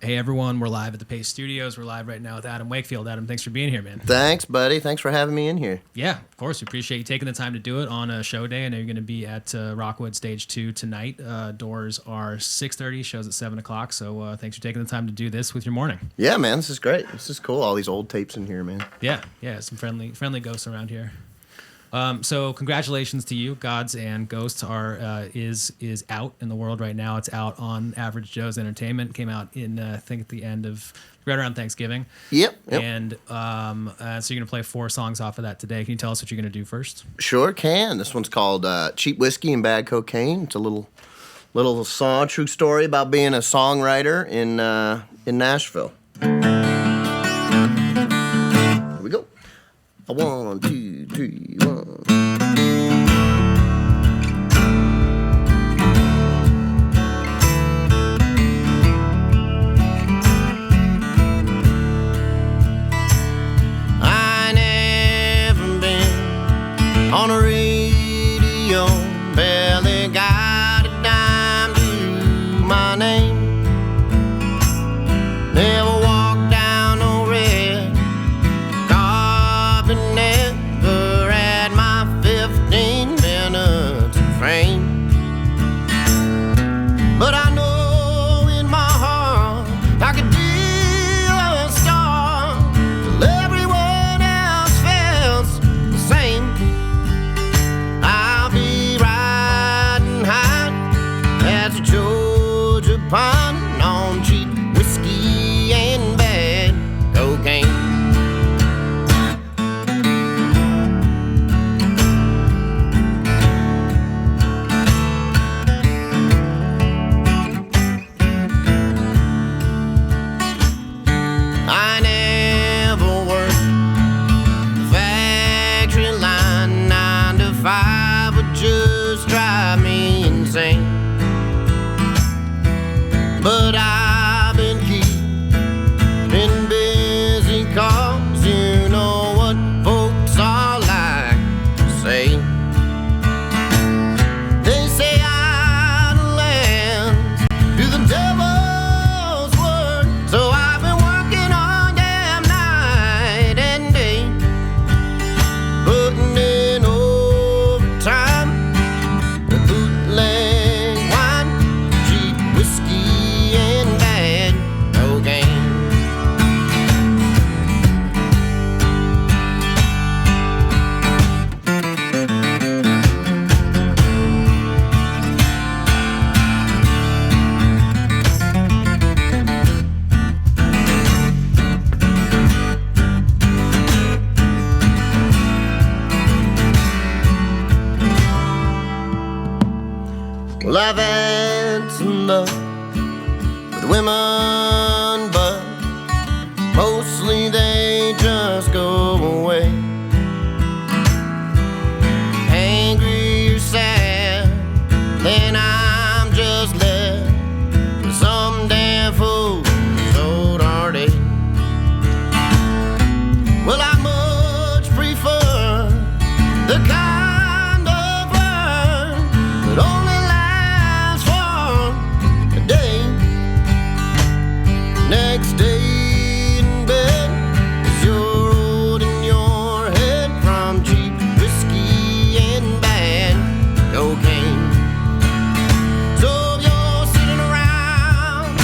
Hey everyone, we're live at the Paste Studios. We're live right now with Adam Wakefield. Adam, thanks for being here, man. Thanks, buddy. Thanks for having me in here. Yeah, of course. We appreciate you taking the time to do it on a show day. I know you're going to be at Rockwood Stage 2 tonight. Doors are 6:30, shows at 7 o'clock. So thanks for taking the time to do this with your morning. Yeah, man, this is great. This is cool. All these old tapes in here, man. Yeah, some friendly ghosts around here. So congratulations to you. Gods and Ghosts is out in the world right now. It's out on Average Joe's Entertainment. Came out in I think at the end of right around Thanksgiving. Yep. And so you're gonna play 4 songs off of that today. Can you tell us what you're gonna do first? Sure can. This one's called "Cheap Whiskey and Bad Cocaine." It's a little song, true story about being a songwriter in Nashville. Here we go. 1, 2, 3, 1. I never been on a radio, barely got a dime to my name. Never walked down no red carpet, never had my 15 minutes of fame. But I know in my heart I could be a star till everyone else feels the same. I'll be riding high as a Georgia pine on cheap whiskey and bad cocaine. I never worked the factory line. 9 to 5 would just drive me insane. But I've been keeping busy 'cause you know what folks are like to say. They say idle hands do the devil's work. So I've been working on damn night and day, putting in overtime with bootleg wine, cheap whiskey and bad cocaine. Well, I've had some luck with women, but mostly they just go away. Angry or sad, then I'm just left with some damn fool's old heartache. Well, I much prefer the kind of love that only lasts for a day. Next day in bed is you're holding your head from cheap whiskey and bad cocaine. So if you're sitting around,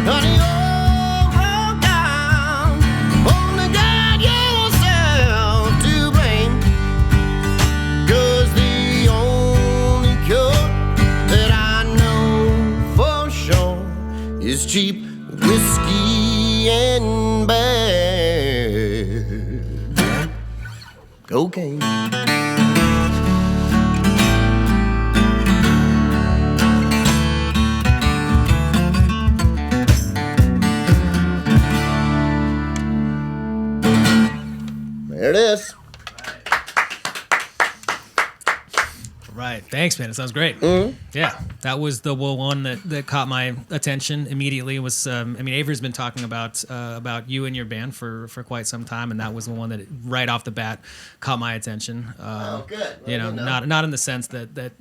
honey, you're broke down, only got yourself to blame. 'Cause the only cure that I know for sure is cheap whiskey and bad cocaine. There it is. Right. Thanks, man. It sounds great. Yeah, that was the one that caught my attention immediately. Was Avery's been talking about you and your band for quite some time, and that was the one that right off the bat caught my attention. Oh, good. You know, not in the sense that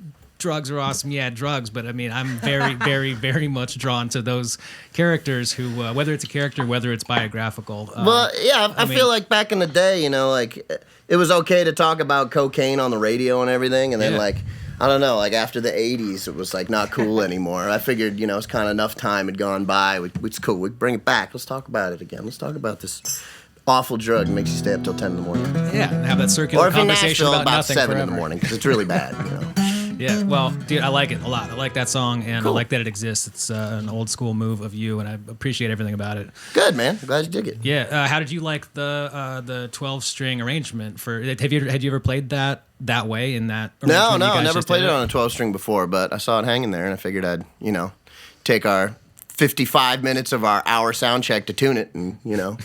drugs are awesome. Yeah, drugs. But I mean, I'm very, very, very much drawn to those characters who, whether it's a character, whether it's biographical. Well, yeah, I mean, feel like back in the day, you know, like it was okay to talk about cocaine on the radio and everything, and then like, I don't know, like after the 80s, it was like not cool anymore. I figured, you know, it's kind of enough time had gone by. It's cool. We bring it back. Let's talk about it again. Let's talk about this awful drug that makes you stay up till 10 in the morning. Yeah, and have that circular Or if you're in conversation Nashville, about nothing 7 in forever. the morning, because it's really bad, you know. Yeah, well, dude, I like it a lot. I like that song, and Cool. I like that it exists. It's an old school move of you, and I appreciate everything about it. Good, man. I'm glad you dig it. Yeah, how did you like the 12-string arrangement for? Had you ever played that way in that? No, arrangement you I guys never just played did it on a 12-string before, but I saw it hanging there, and I figured I'd, you know, take our 55 minutes of our hour sound check to tune it and, you know,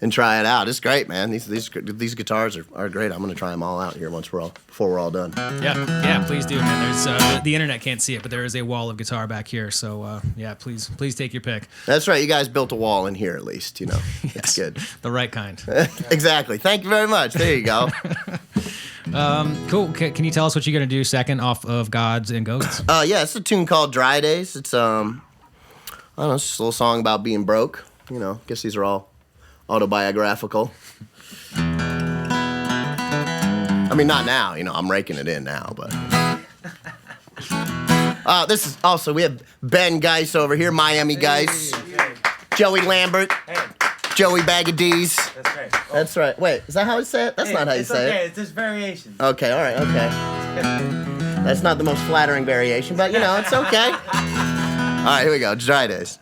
and try it out. It's great, man. These guitars are great. I'm going to try them all out here before we're all done. Yeah, please do, man. There's the internet can't see it, but there is a wall of guitar back here. So yeah, please take your pick. That's right. You guys built a wall in here at least, you know. It's good. The right kind. Exactly. Thank you very much. There you go. Cool. Can you tell us what you're gonna do second off of Gods and Ghosts? Yeah, it's a tune called Dry Days. It's I don't know, it's just a little song about being broke. You know, I guess these are all autobiographical. I mean, not now, you know, I'm raking it in now, but. This is also, we have Ben Geis over here, Miami Geis. Joey Lambert. Joey Bag of D's. That's right. That's right. Wait, is that how you say it? That's not how you say it. It's just variations. Okay, all right, okay. That's not the most flattering variation, but, you know, it's okay. All right, here we go. Dry Days.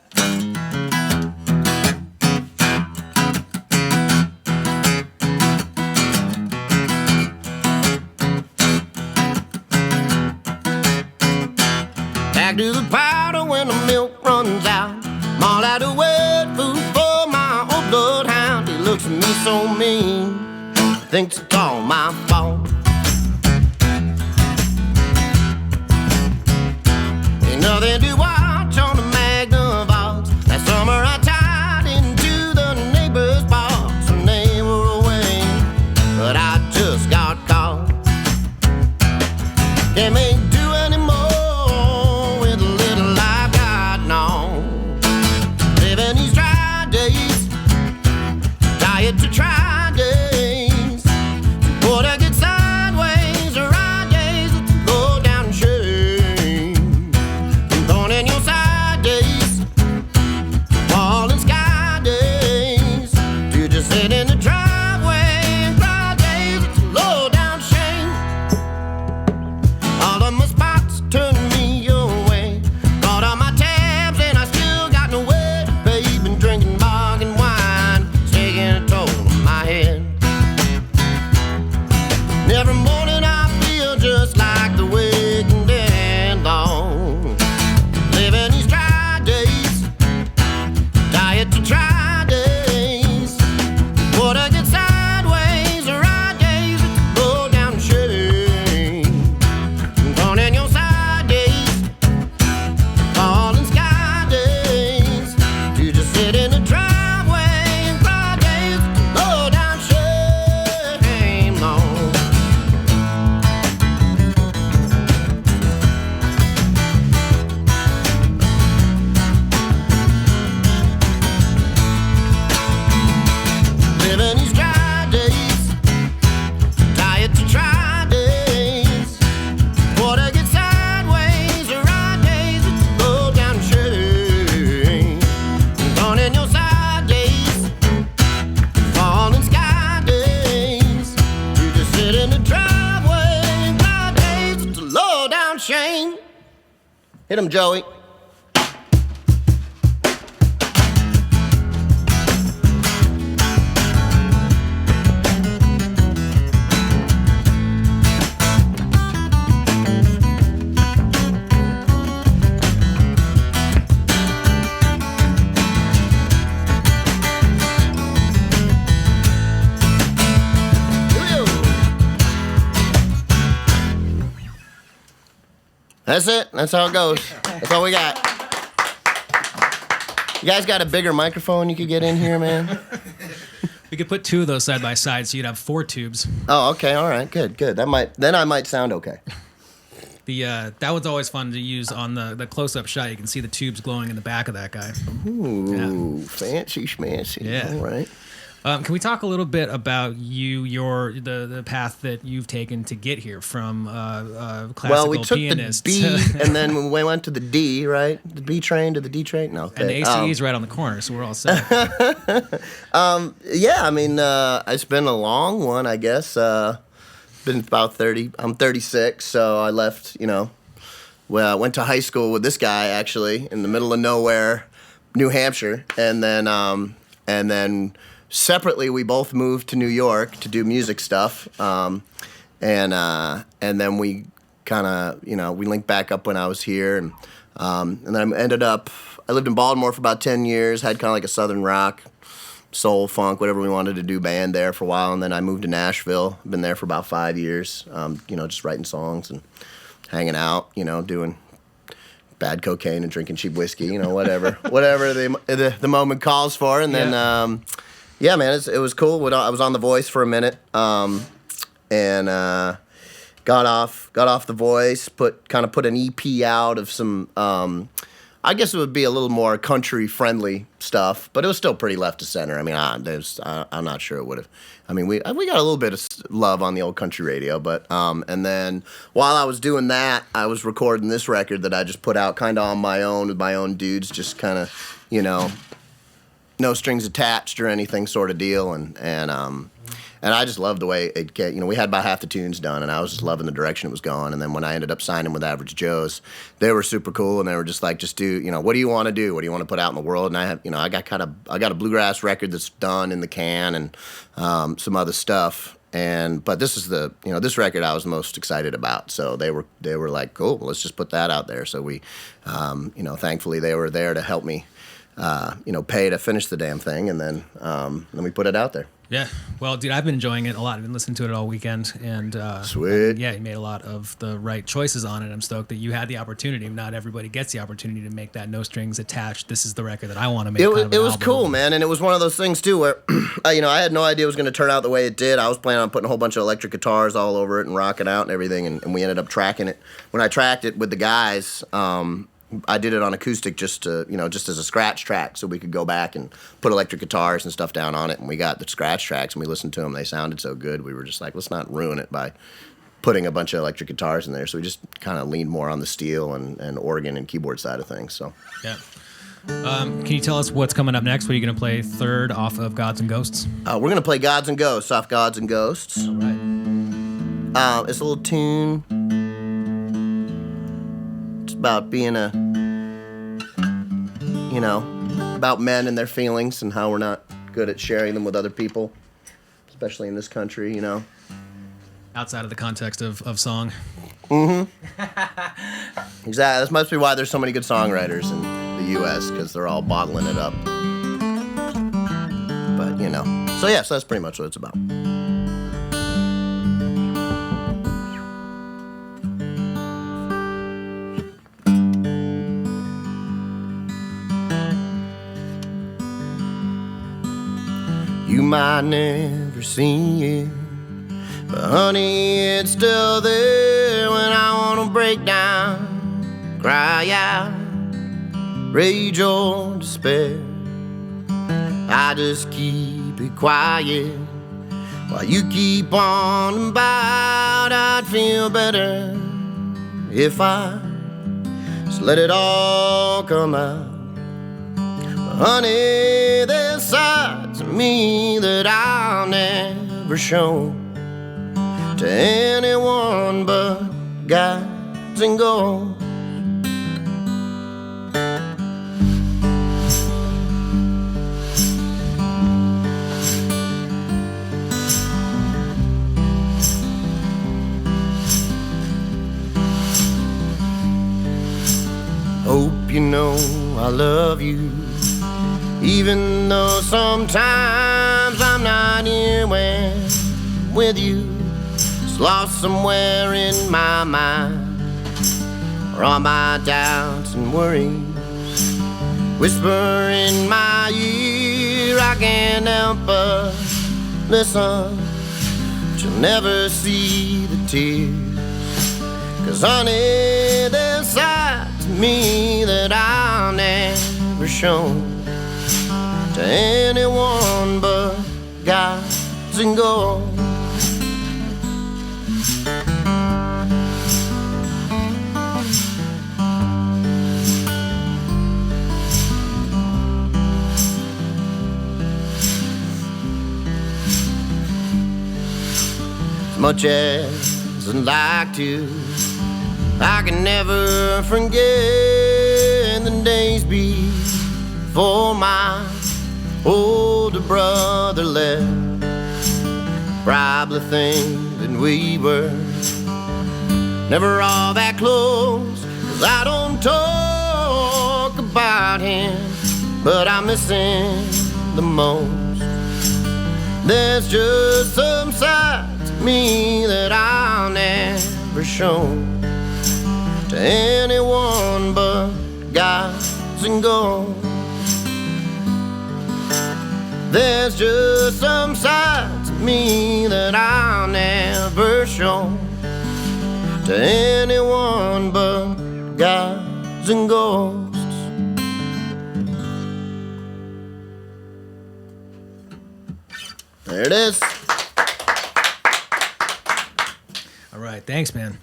Back to the powder when the milk runs out. I'm all out of wet food for my old bloodhound. He looks at me so mean, thinks it's all my fault. Ain't nothing to watch on the Magnavox. Last summer I tied into the neighbor's box and they were away, but I just got caught. Can't make do anymore with the little I've got now. Living these dry days, diet to try days. What I get sideways or right days, it's a low down shame. Born in your side days, falling sky days. You just sit in the driveway and cry days, it's a low down shame. All of my spots turn me away. Bought all my tabs and I still got no way to pay. Been drinking bargain wine, it's taking a toll on my head. And every morning I feel just like the Wakefield dead long. Living these dry days, diet to try days. What I get sideways or right days, it's a low down shame. Born in your side days, falling sky days. You just sit in the driveway and cry days, low down shame. No. Living these dry days, diet to try days. What I get sideways or right days, it's a low down shame. Born in your side days, falling sky days. You just sit in the driveway and cry days, it's a low down shame. Hit him, Joey. That's it. That's how it goes. That's all we got. You guys got a bigger microphone you could get in here, man? We could put two of those side by side, so you'd have 4 tubes. Oh, okay. All right. Good. I might sound okay. That one's always fun to use on the close-up shot. You can see the tubes glowing in the back of that guy. Ooh, fancy schmancy. Yeah. All right. Can we talk a little bit about the path that you've taken to get here from classical Well, we took pianist? the B, and then we went to the D, right? The B train to the D train? No. Okay. And the ACE is right on the corner, so we're all set. Yeah, I mean, it's been a long one, I guess. Been about 30. I'm 36, so I left, well, I went to high school with this guy, actually, in the middle of nowhere, New Hampshire. And then separately, we both moved to New York to do music stuff. And then we kind of, we linked back up when I was here. And then I lived in Baltimore for about 10 years, had kind of like a Southern rock, soul, funk, whatever we wanted to do band there for a while. And then I moved to Nashville. Been there for about 5 years, just writing songs and hanging out, doing bad cocaine and drinking cheap whiskey, whatever the moment calls for. And then, yeah, man, it was cool. I was on The Voice for a minute, and got off The Voice, put an EP out of some, I guess it would be a little more country-friendly stuff, but it was still pretty left to center. I mean, I'm not sure it would have. I mean, we got a little bit of love on the old country radio, but and then while I was doing that, I was recording this record that I just put out kind of on my own with my own dudes, just kind of, no strings attached or anything sort of deal, and I just loved the way it get. We had about half the tunes done, and I was just loving the direction it was going. And then when I ended up signing with Average Joe's, they were super cool, and they were just like, just do, what do you want to do? What do you want to put out in the world? And I have, I got a bluegrass record that's done in the can, and some other stuff. But this is this record I was most excited about. So they were like, cool, let's just put that out there. So we, thankfully they were there to help me, pay to finish the damn thing, and then we put it out there. Yeah. Well, dude, I've been enjoying it a lot. I've been listening to it all weekend, and sweet. Yeah, you made a lot of the right choices on it. I'm stoked that you had the opportunity. Not everybody gets the opportunity to make that no strings attached. This is the record that I want to make. It was cool, man, and it was one of those things too where, I had no idea it was going to turn out the way it did. I was planning on putting a whole bunch of electric guitars all over it and rocking out and everything, and we ended up tracking it. When I tracked it with the guys, I did it on acoustic just as a scratch track, so we could go back and put electric guitars and stuff down on it. And we got the scratch tracks, and we listened to them. They sounded so good. We were just like, let's not ruin it by putting a bunch of electric guitars in there. So we just kind of leaned more on the steel and organ and keyboard side of things. So yeah. Can you tell us what's coming up next? What are you going to play third off of Gods and Ghosts? We're going to play Gods and Ghosts off Gods and Ghosts. All right. It's a little tune. It's about being about men and their feelings and how we're not good at sharing them with other people, especially in this country, Outside of the context of song. Mm-hmm. Exactly. That must be why there's so many good songwriters in the U.S., because they're all bottling it up. But, So, yeah, so that's pretty much what it's about. You might never see it, but honey, it's still there when I wanna break down, cry out, rage or despair. I just keep it quiet while you keep on about. I'd feel better if I just let it all come out. Honey, there's sides of me that I'll never show to anyone but Gods and Ghosts. Hope you know I love you, even though sometimes I'm not here with you. It's lost somewhere in my mind, or all my doubts and worries whisper in my ear. I can't help but listen, but you'll never see the tears, 'Cause honey, there's sides to me that I'll never show to anyone but guys and girls. As much as I'd like to, I can never forget the days before my older brother left. Probably think that we were never all that close, 'cause I don't talk about him, but I miss him the most. There's just some side to me that I'll never show to anyone but guys and girls. There's just some sides of me that I'll never show to anyone but guys and ghosts. There it is. All right, thanks, man.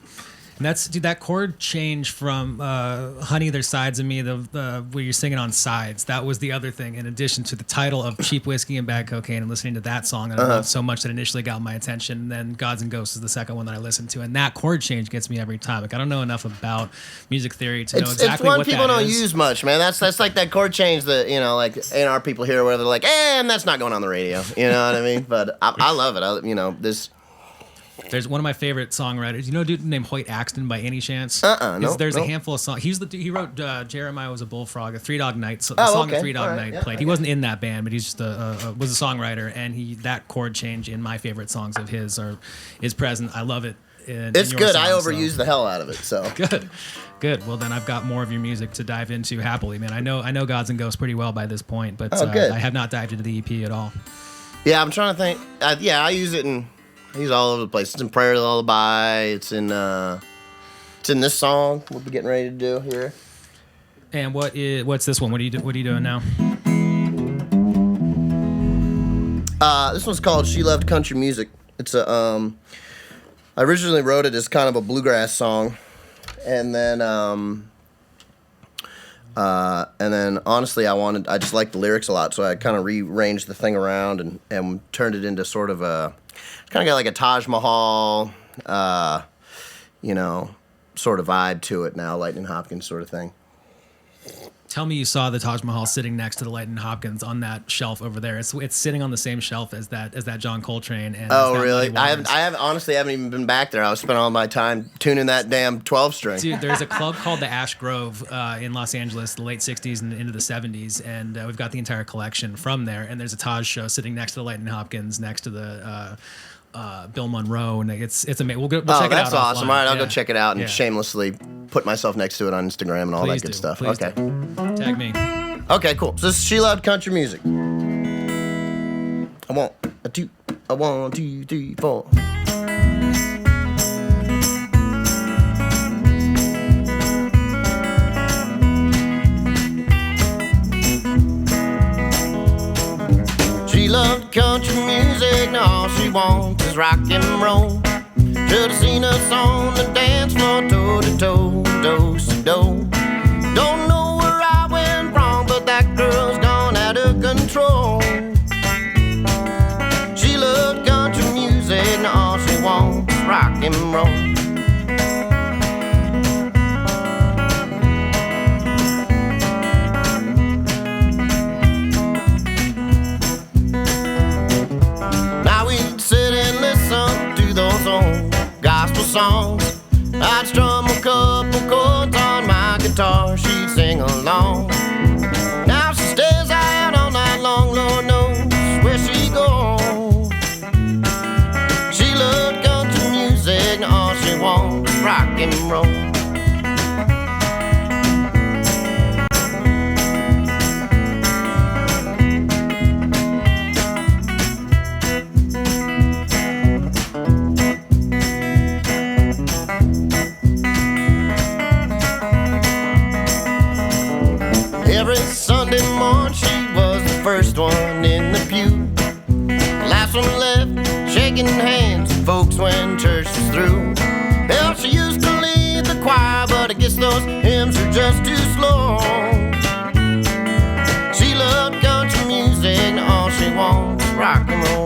And that's, dude, that chord change from Honey, There's Sides of Me, the where you're singing on sides, that was the other thing, in addition to the title of Cheap Whiskey and Bad Cocaine, and listening to that song, and I loved so much that initially got my attention. And then Gods and Ghosts is the second one that I listened to, and that chord change gets me every time. Like, I don't know enough about music theory to know exactly what that is. It's one people don't use much, man. That's like that chord change that, you know, like A&R people hear where they're like, and that's not going on the radio. You know what I mean? But I love it. There's one of my favorite songwriters. You know a dude named Hoyt Axton by any chance? No. There's a handful of songs. He wrote Jeremiah Was a Bullfrog, a Three Dog Night. So Oh, the song okay. of Three Dog All right, Night yeah, played. He wasn't in that band, but he's just was a songwriter. And that chord change in my favorite songs of his is present. I love it. It's good. I overuse the hell out of it. So Good. Well, then I've got more of your music to dive into happily, man. I know Gods and Ghosts pretty well by this point, but good. I have not dived into the EP at all. Yeah, I'm trying to think. I use it I use it all over the place. It's in Prayer Lullaby. It's in this song we'll be getting ready to do here. And what's this one? What are you doing now? This one's called She Loved Country Music. It's I originally wrote it as kind of a bluegrass song, and then honestly I just liked the lyrics a lot, so I kind of rearranged the thing around and turned it into sort of kind of got like a Taj Mahal, sort of vibe to it now, Lightning Hopkins sort of thing. Tell me you saw the Taj Mahal sitting next to the Lightning Hopkins on that shelf over there. It's sitting on the same shelf as that John Coltrane. And oh, really? I haven't even been back there. I was spending all my time tuning that damn 12-string. Dude, there's a club called the Ash Grove in Los Angeles, the late 60s and into the 70s, and we've got the entire collection from there. And there's a Taj show sitting next to the Lightning Hopkins, next to the Bill Monroe, and it's amazing. We'll check it out. That's awesome. Offline. All right, I'll go check it out and shamelessly put myself next to it on Instagram and all Please that good do. stuff. Please okay. do. Tag me. Okay, cool. So this is She Loved Country Music. I want a two, a 1, 2, 3, 4. She loved country music, and all she wants is rock and roll. Should've seen us on the dance floor, toe to toe, dose to do. Don't know where I went wrong, but that girl's gone out of control. She loved country music, and all she wants is rock and roll. Gospel songs. I'd strum a couple chords on my guitar, she'd sing along. Now she stays out all night long, Lord knows where she goes. She loved country music, and all she wants is rock and roll. first one in the pew. Last one left, shaking hands, folks when church is through. Hell, she used to lead the choir, but I guess those hymns are just too slow. She loved country music, and all she wants is rock and roll.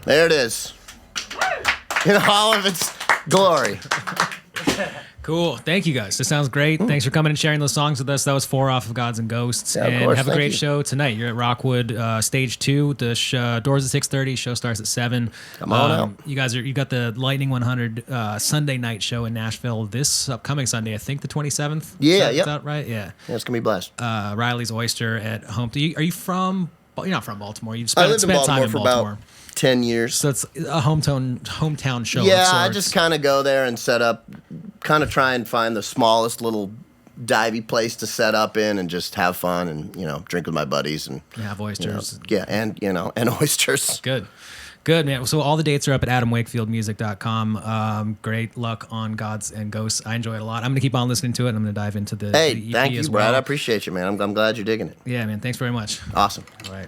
There it is. In all of its glory. Cool. Thank you, guys. This sounds great. Thanks for coming and sharing those songs with us. That was 4 off of Gods and Ghosts. Yeah, of and course. have a Thank great you. show tonight. You're at Rockwood, stage 2. The doors at 6:30. Show starts at 7. Come on out. You guys you got the Lightning 100 Sunday night show in Nashville this upcoming Sunday. I think the 27th. Yeah, Is yep. that right? Yeah. Yeah, it's gonna be blessed. Riley's Oyster at home. Are you from? You're not from Baltimore. You I lived in spent time Baltimore in for Baltimore. about 10 years. So it's a hometown show. Yeah, of I sorts. just kind of go there and set up, kind of try and find the smallest little divey place to set up in and just have fun and, drink with my buddies and have oysters. and oysters. Good, man. So all the dates are up at adamwakefieldmusic.com. Great luck on Gods and Ghosts. I enjoy it a lot. I'm going to keep on listening to it. I'm going to dive into the Hey, EP thank you, as Brad. well. I appreciate you, man. I'm glad you're digging it. Yeah, man. Thanks very much. Awesome. All right.